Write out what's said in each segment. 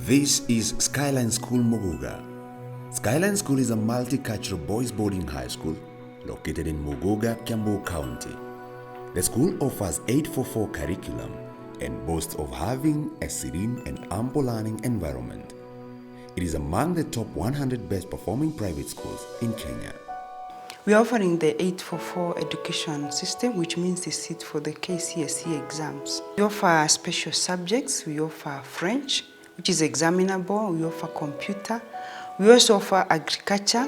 This is Skyline School Muguga. Skyline School is a multicultural boys boarding high school located in Muguga, Kiambu County. The school offers 844 curriculum and boasts of having a serene and ample learning environment. It is among the top 100 best performing private schools in Kenya. We are offering the 844 education system, which means the seat for the KCSE exams. We offer special subjects. We offer French, which is examinable. We offer computer. We also offer agriculture,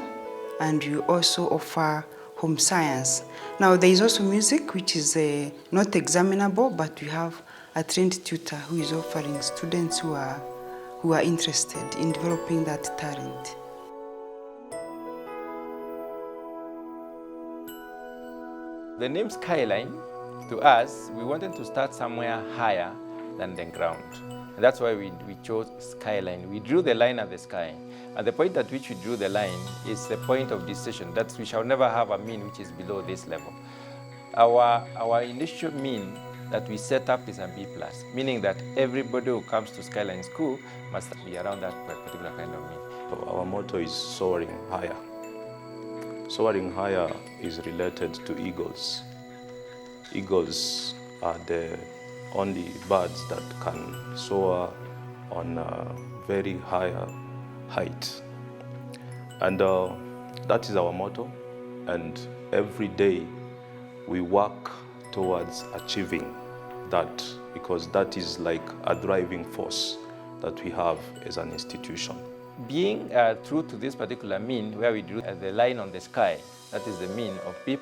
and we also offer home science. Now, there is also music, which is not examinable, but we have a trained tutor who is offering students who are interested in developing that talent. The name Skyline, to us, we wanted to start somewhere higher than the ground. And that's why we chose Skyline. We drew the line at the sky. And the point at which we drew the line is the point of decision, that we shall never have a mean which is below this level. Our initial mean that we set up is a B+, meaning that everybody who comes to Skyline School must be around that particular kind of mean. Our motto is soaring higher. Soaring higher is related to eagles. Eagles are the only birds that can soar on a very higher height. And that is our motto. And every day we work towards achieving that, because that is like a driving force that we have as an institution. Being true to this particular mean, where we drew the line on the sky, that is the mean of B+,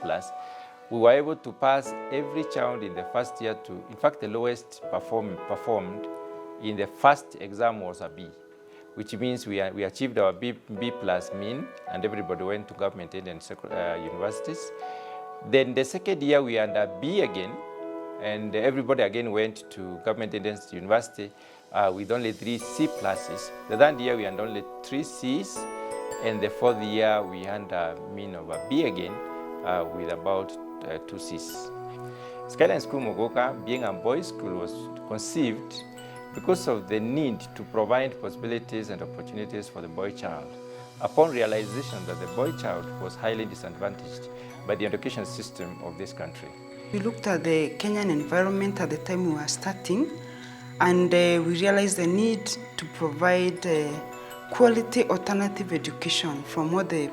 we were able to pass every child in the first year to, in fact, the lowest performed in the first exam was a B, which means we achieved our B+ mean, and everybody went to government-aided universities. Then the second year we had a B again, and everybody again went to government-aided university with only 3 C+. The third year we had only 3 Cs, and the fourth year we had a mean of a B again with about 2 Cs. Skyline School Muguga, being a boys' school, was conceived because of the need to provide possibilities and opportunities for the boy child, upon realization that the boy child was highly disadvantaged by the education system of this country. We looked at the Kenyan environment at the time we were starting, and we realized the need to provide quality alternative education from what the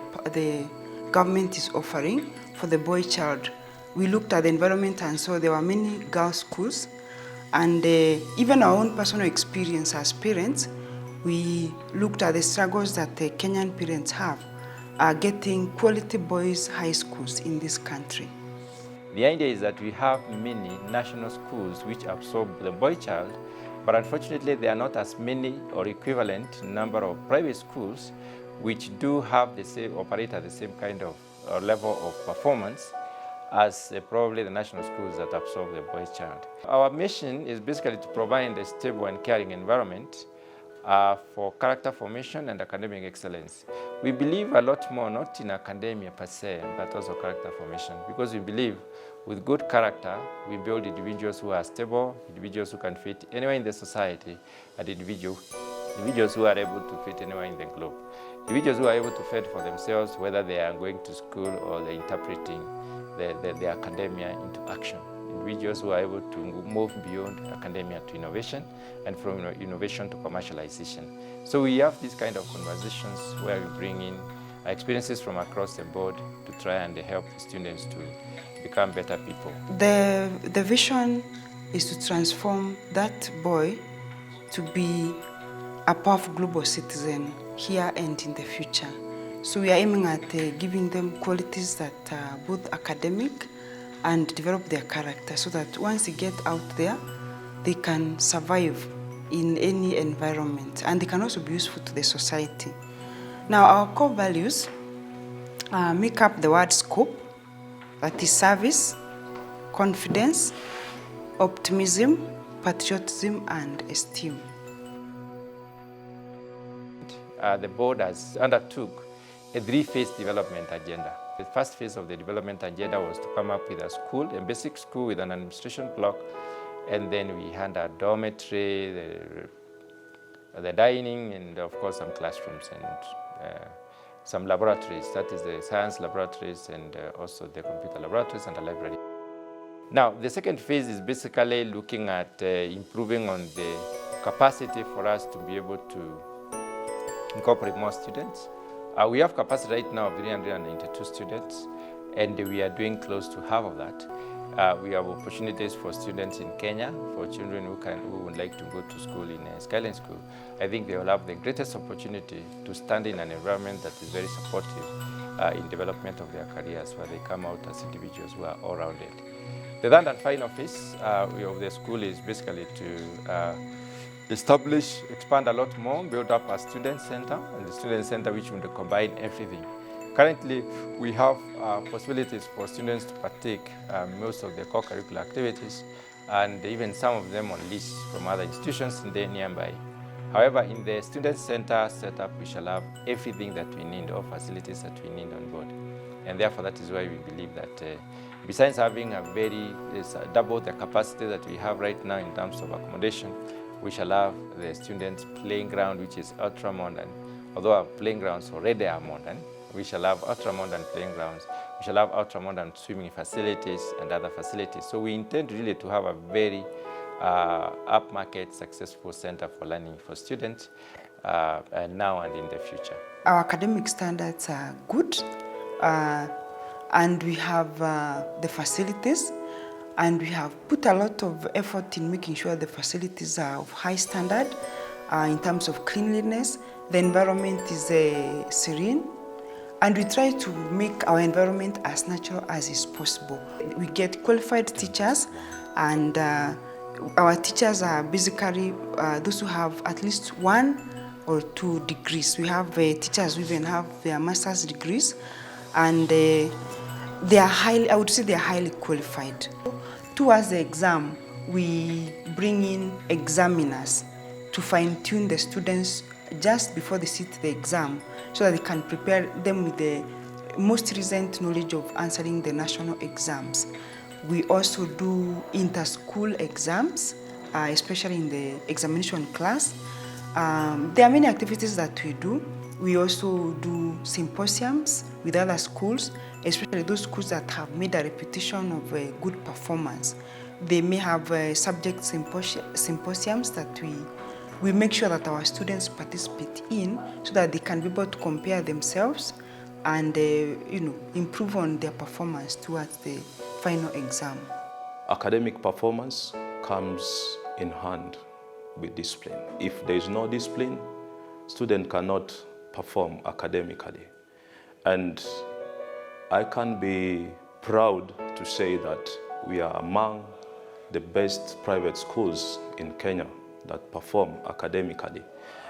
government is offering for the boy child. We looked at the environment and saw there were many girls' schools, and even our own personal experience as parents, we looked at the struggles that the Kenyan parents have getting quality boys' high schools in this country. The idea is that we have many national schools which absorb the boy child, but unfortunately there are not as many or equivalent number of private schools which do have the same, operate at the same kind of level of performance as probably the national schools that absorb the boy child. Our mission is basically to provide a stable and caring environment for character formation and academic excellence. We believe a lot more not in academia per se, but also character formation, because we believe with good character, we build individuals who are stable, individuals who can fit anywhere in the society, and individuals who are able to fit anywhere in the globe. Individuals who are able to fend for themselves, whether they are going to school or they're interpreting the academia into action. Individuals who are able to move beyond academia to innovation, and from innovation to commercialization. So we have these kind of conversations where we bring in experiences from across the board to try and help the students to become better people. The vision is to transform that boy to be a powerful global citizen here and in the future. So we are aiming at giving them qualities that are both academic and develop their character, so that once they get out there, they can survive in any environment, and they can also be useful to the society. Now, our core values make up the word scope, that is service, confidence, optimism, patriotism, and esteem. The board has undertook a 3-phase development agenda. The first phase of the development agenda was to come up with a school, a basic school with an administration block, and then we had a dormitory, the dining, and of course some classrooms and some laboratories, that is the science laboratories and also the computer laboratories and the library. Now, the second phase is basically looking at improving on the capacity for us to be able to incorporate more students. We have capacity right now of 392 students, and we are doing close to half of that. We have opportunities for students in Kenya, for children who would like to go to school in Skyline School. I think they will have the greatest opportunity to stand in an environment that is very supportive in development of their careers, where they come out as individuals who are all-rounded. The third and final phase of the school is basically to expand a lot more, build up a student center, and the student center which will combine everything. Currently, we have possibilities for students to partake most of the core curricular activities, and even some of them on lease from other institutions in the nearby. However, in the student center setup, we shall have everything that we need, all facilities that we need on board. And therefore, that is why we believe that besides having double the capacity that we have right now in terms of accommodation, we shall have the students' playing ground, which is ultra-modern. Although our playing grounds already are modern, we shall have ultra-modern playing grounds, we shall have ultra-modern swimming facilities and other facilities. So we intend really to have a very upmarket, successful center for learning for students now and in the future. Our academic standards are good, and we have the facilities, and we have put a lot of effort in making sure the facilities are of high standard in terms of cleanliness. The environment is serene, and we try to make our environment as natural as is possible. We get qualified teachers, and our teachers are basically those who have at least 1 or 2 degrees. We have teachers who even have their master's degrees, and they are highly, I would say they are highly qualified. Towards the exam, we bring in examiners to fine-tune the students just before they sit the exam, so that they can prepare them with the most recent knowledge of answering the national exams. We also do inter-school exams, especially in the examination class. There are many activities that we do. We also do symposiums with other schools, especially those schools that have made a reputation of good performance. They may have subject symposiums that we make sure that our students participate in, so that they can be able to compare themselves and improve on their performance towards the final exam. Academic performance comes in hand with discipline. If there is no discipline, student cannot perform academically. And I can be proud to say that we are among the best private schools in Kenya that perform academically.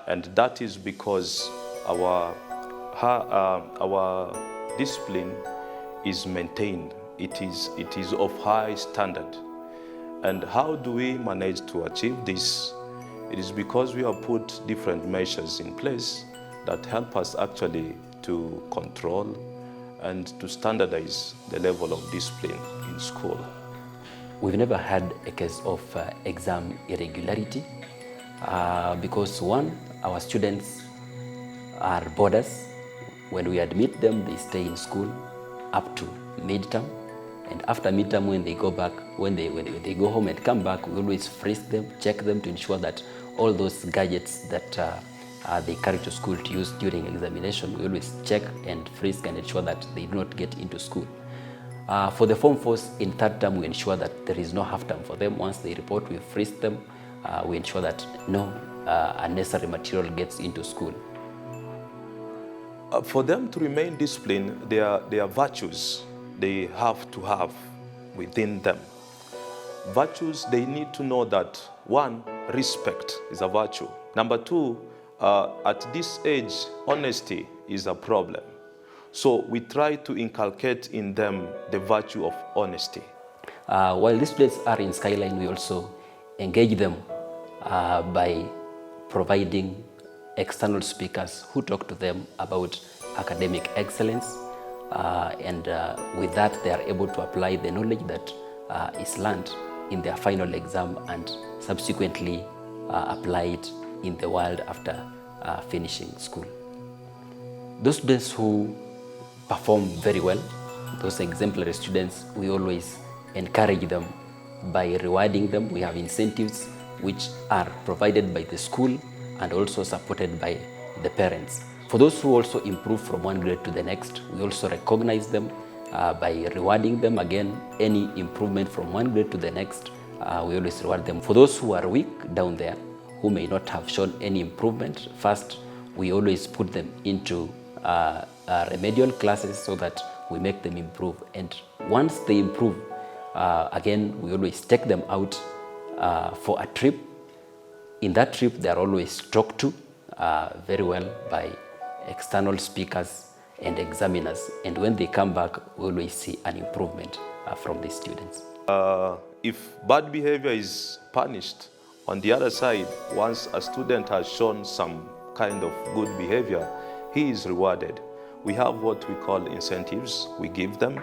And that is because our discipline is maintained. It is of high standard. And how do we manage to achieve this? It is because we have put different measures in place that help us actually to control and to standardize the level of discipline in school. We've never had a case of exam irregularity because one, our students are boarders. When we admit them, they stay in school up to midterm. And after midterm, when they go back, when they go home and come back, we always freeze them, check them to ensure that all those gadgets that they carry to school to use during examination, we always check and freeze and ensure that they do not get into school. For the Form 4s in third term, we ensure that there is no half term for them. Once they report, we freeze them. We ensure that no unnecessary material gets into school. For them to remain disciplined, there are virtues they have to have within them. Virtues, they need to know that, one, respect is a virtue. Number two, at this age, honesty is a problem. So we try to inculcate in them the virtue of honesty. While these students are in Skyline, we also engage them by providing external speakers who talk to them about academic excellence. And with that, they are able to apply the knowledge that is learned in their final exam and subsequently apply it in the world after finishing school. Those students who perform very well, those exemplary students, we always encourage them by rewarding them. We have incentives which are provided by the school and also supported by the parents. For those who also improve from one grade to the next, we also recognize them by rewarding them. Again, any improvement from one grade to the next, we always reward them. For those who are weak down there, who may not have shown any improvement, first, we always put them into remedial classes so that we make them improve. And once they improve, again, we always take them out for a trip. In that trip, they are always talked to very well by external speakers and examiners. And when they come back, we always see an improvement from the students. If bad behavior is punished, on the other side, once a student has shown some kind of good behavior, he is rewarded. We have what we call incentives. We give them.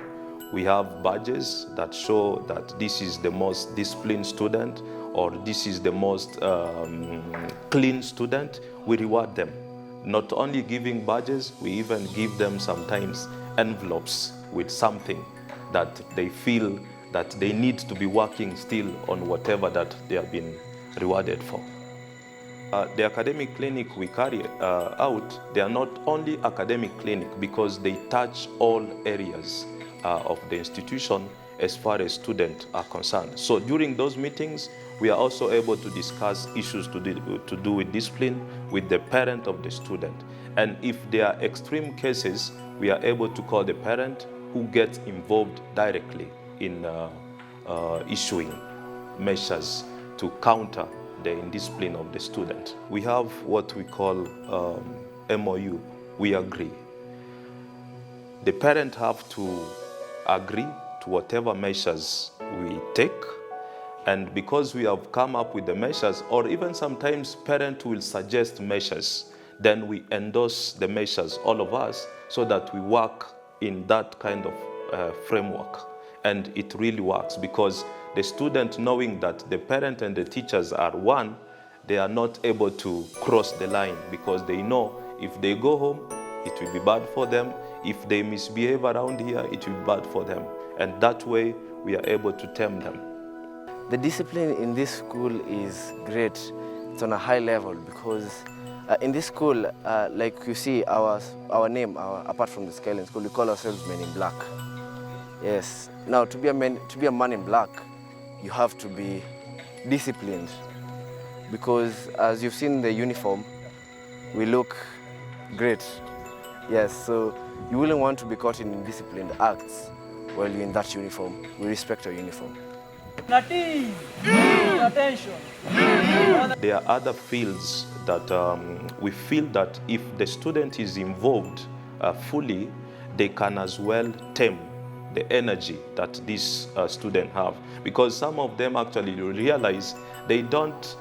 We have badges that show that this is the most disciplined student or this is the most clean student. We reward them. Not only giving badges, we even give them sometimes envelopes with something that they feel that they need to be working still on whatever that they have been rewarded for. The academic clinic we carry out, they are not only academic clinic because they touch all areas of the institution as far as students are concerned. So during those meetings, we are also able to discuss issues to do with discipline with the parent of the student. And if there are extreme cases, we are able to call the parent who gets involved directly in issuing measures to counter the indiscipline of the student. We have what we call MOU, we agree. The parent have to agree to whatever measures we take, and because we have come up with the measures, or even sometimes parent will suggest measures, then we endorse the measures, all of us, so that we work in that kind of framework. And it really works because the student, knowing that the parent and the teachers are one, they are not able to cross the line because they know if they go home, it will be bad for them. If they misbehave around here, it will be bad for them. And that way, we are able to tame them. The discipline in this school is great. It's on a high level because in this school, like you see our name, apart from the Skyline School, we call ourselves Men in Black. Yes. Now, to be a man in black, you have to be disciplined because as you've seen the uniform, we look great. Yes, so you wouldn't want to be caught in indisciplined acts while you're in that uniform. We respect our uniform. Attention. There are other fields that we feel that if the student is involved fully, they can as well tame the energy that this student have. Because some of them actually realize they don't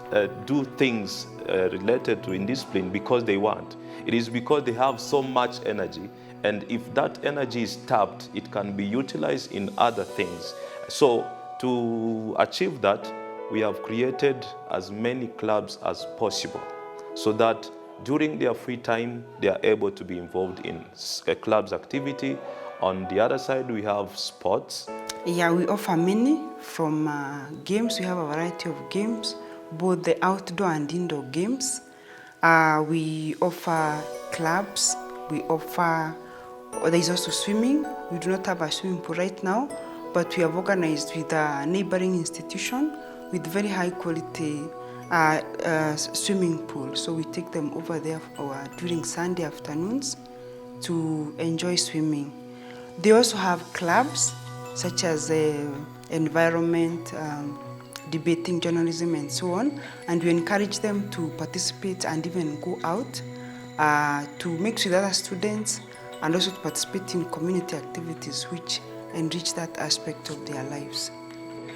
do things related to indiscipline because they want. It is because they have so much energy, and if that energy is tapped, it can be utilized in other things. So to achieve that, we have created as many clubs as possible so that during their free time, they are able to be involved in a club's activity. On the other side, we have sports. Yeah, we offer many from games. We have a variety of games, both the outdoor and indoor games. We offer clubs. We offer, there is also swimming. We do not have a swimming pool right now, but we have organized with a neighboring institution with very high quality swimming pool. So we take them over there during Sunday afternoons to enjoy swimming. They also have clubs such as environment, debating, journalism, and so on. And we encourage them to participate and even go out to mix with other students and also to participate in community activities which enrich that aspect of their lives.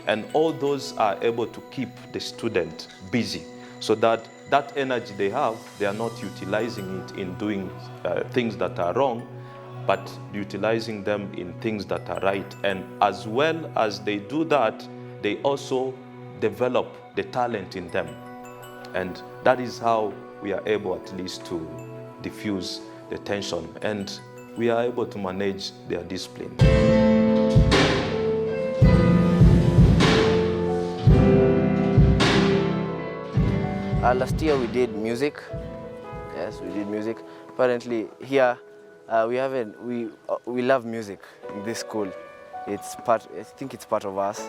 And all those are able to keep the student busy so that that energy they have, they are not utilizing it in doing things that are wrong, but utilizing them in things that are right. And as well as they do that, they also develop the talent in them. And that is how we are able at least to diffuse the tension, and we are able to manage their discipline. Last year we did music. Yes, we did music. Apparently here we love music in this school. It's part. I think it's part of us.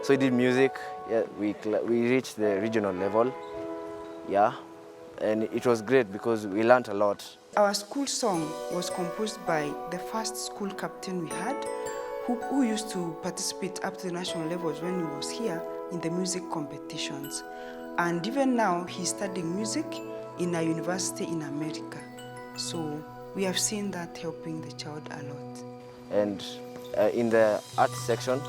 So we did music. Yeah, we reached the regional level. Yeah, and it was great because we learned a lot. Our school song was composed by the first school captain we had, who used to participate up to the national levels when he was here in the music competitions. And even now, he's studying music in a university in America. So we have seen that helping the child a lot. And in the arts section,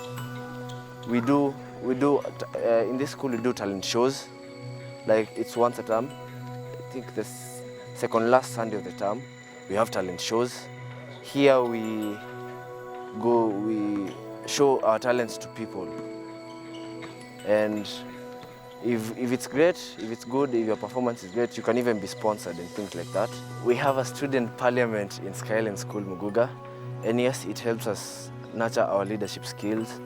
we do in this school we do talent shows. Like it's once a term. I think the second last Sunday of the term, we have talent shows. Here we show our talents to people. And if it's great, if it's good, if your performance is great, you can even be sponsored and things like that. We have a student parliament in Skyline School, Muguga. And yes, it helps us nurture our leadership skills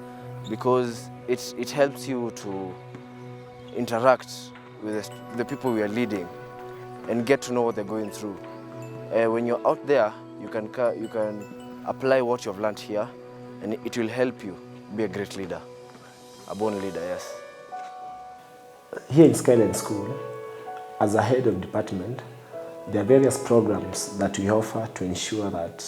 because it helps you to interact with the people we are leading and get to know what they're going through. When you're out there, you can apply what you've learned here, and it will help you be a great leader, a born leader, yes. Here in Skyline School, as a head of department, there are various programs that we offer to ensure that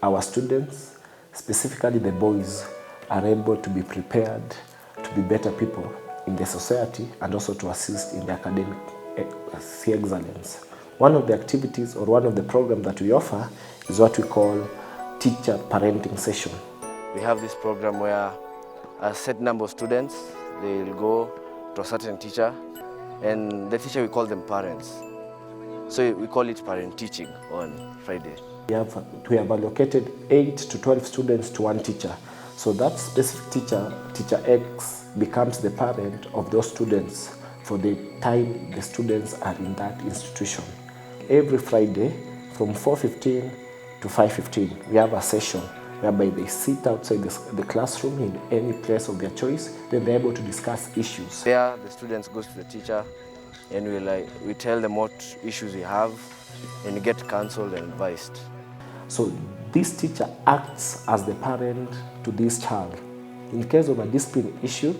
our students, specifically the boys, are able to be prepared to be better people in the society and also to assist in the academic excellence. One of the activities or one of the programs that we offer is what we call teacher parenting session. We have this program where a set number of students, they'll go to a certain teacher, and the teacher, we call them parents. So we call it parent teaching on Friday. We have allocated 8 to 12 students to one teacher. So that specific teacher, Teacher X, becomes the parent of those students for the time the students are in that institution. Every Friday from 4:15 to 5:15, we have a session whereby they sit outside the classroom in any place of their choice, then they're able to discuss issues. There, the students go to the teacher and we tell them what issues we have and get counseled and advised. So this teacher acts as the parent to this child. In case of a discipline issue,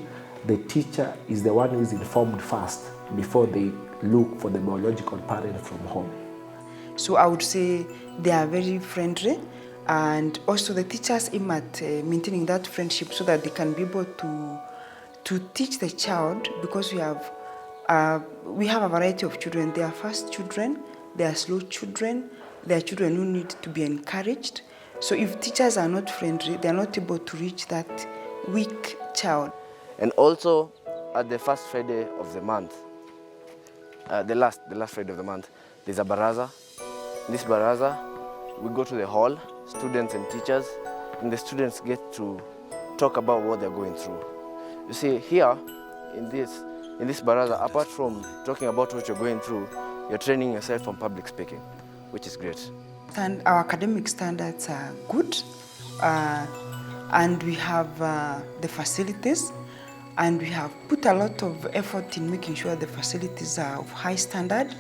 the teacher is the one who is informed first before they look for the biological parent from home. So I would say they are very friendly, and also the teachers aim at maintaining that friendship so that they can be able to teach the child, because we have a variety of children. There are fast children, there are slow children, there are children who need to be encouraged. So if teachers are not friendly, they are not able to reach that weak child. And also at the first Friday of the month, the last Friday of the month, there's a baraza. In this baraza, we go to the hall, students and teachers, and the students get to talk about what they're going through. You see, here in this baraza, apart from talking about what you're going through, you're training yourself on public speaking, which is great. And our academic standards are good, and we have the facilities, and we have put a lot of effort in making sure the facilities are of high standard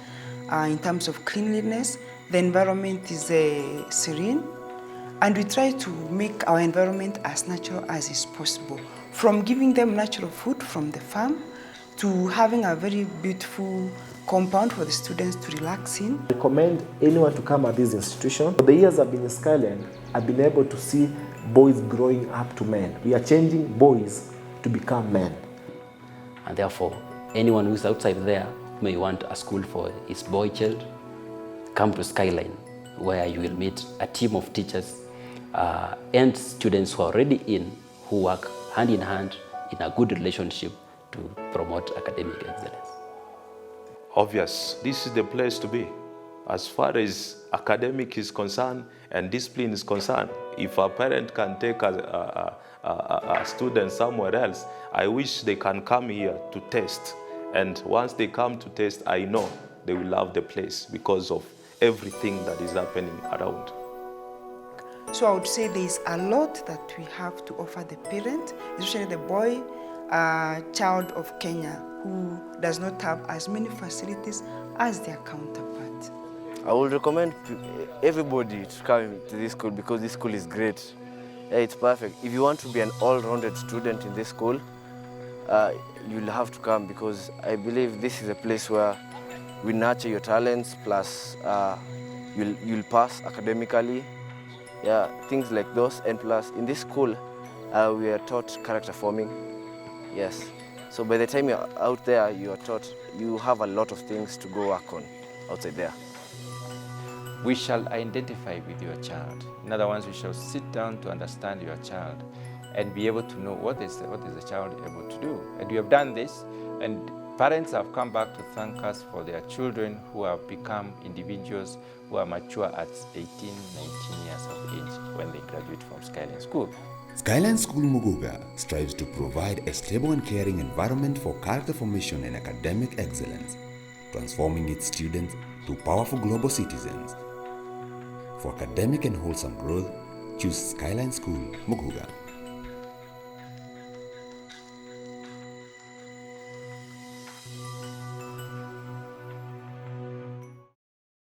in terms of cleanliness. The environment is serene, and we try to make our environment as natural as is possible. From giving them natural food from the farm to having a very beautiful compound for the students to relax in. I recommend anyone to come at this institution. For the years I've been in Skyline, I've been able to see boys growing up to men. We are changing boys to become men. And therefore, anyone who's outside there may want a school for his boy child, come to Skyline, where you will meet a team of teachers and students who are already in, who work hand in hand in a good relationship to promote academic excellence. Obvious, this is the place to be. As far as academic is concerned and discipline is concerned, if a parent can take a student somewhere else, I wish they can come here to test And once they come to taste, I know they will love the place because of everything that is happening around. So I would say there is a lot that we have to offer the parent, especially the boy child of Kenya who does not have as many facilities as their counterpart. I would recommend everybody to come to this school because this school is great. Yeah, it's perfect. If you want to be an all-rounded student in this school, you'll have to come because I believe this is a place where we nurture your talents, plus you'll pass academically, yeah, things like those. And plus, in this school, we are taught character forming, yes. So by the time you're out there, you are taught, you have a lot of things to go work on outside there. We shall identify with your child. In other words, we shall sit down to understand your child and be able to know what is the child able to do. And we have done this, and parents have come back to thank us for their children who have become individuals who are mature at 18, 19 years of age when they graduate from Skyline School. Skyline School Muguga strives to provide a stable and caring environment for character formation and academic excellence, transforming its students to powerful global citizens. For academic and wholesome growth, choose Skyline School Muguga.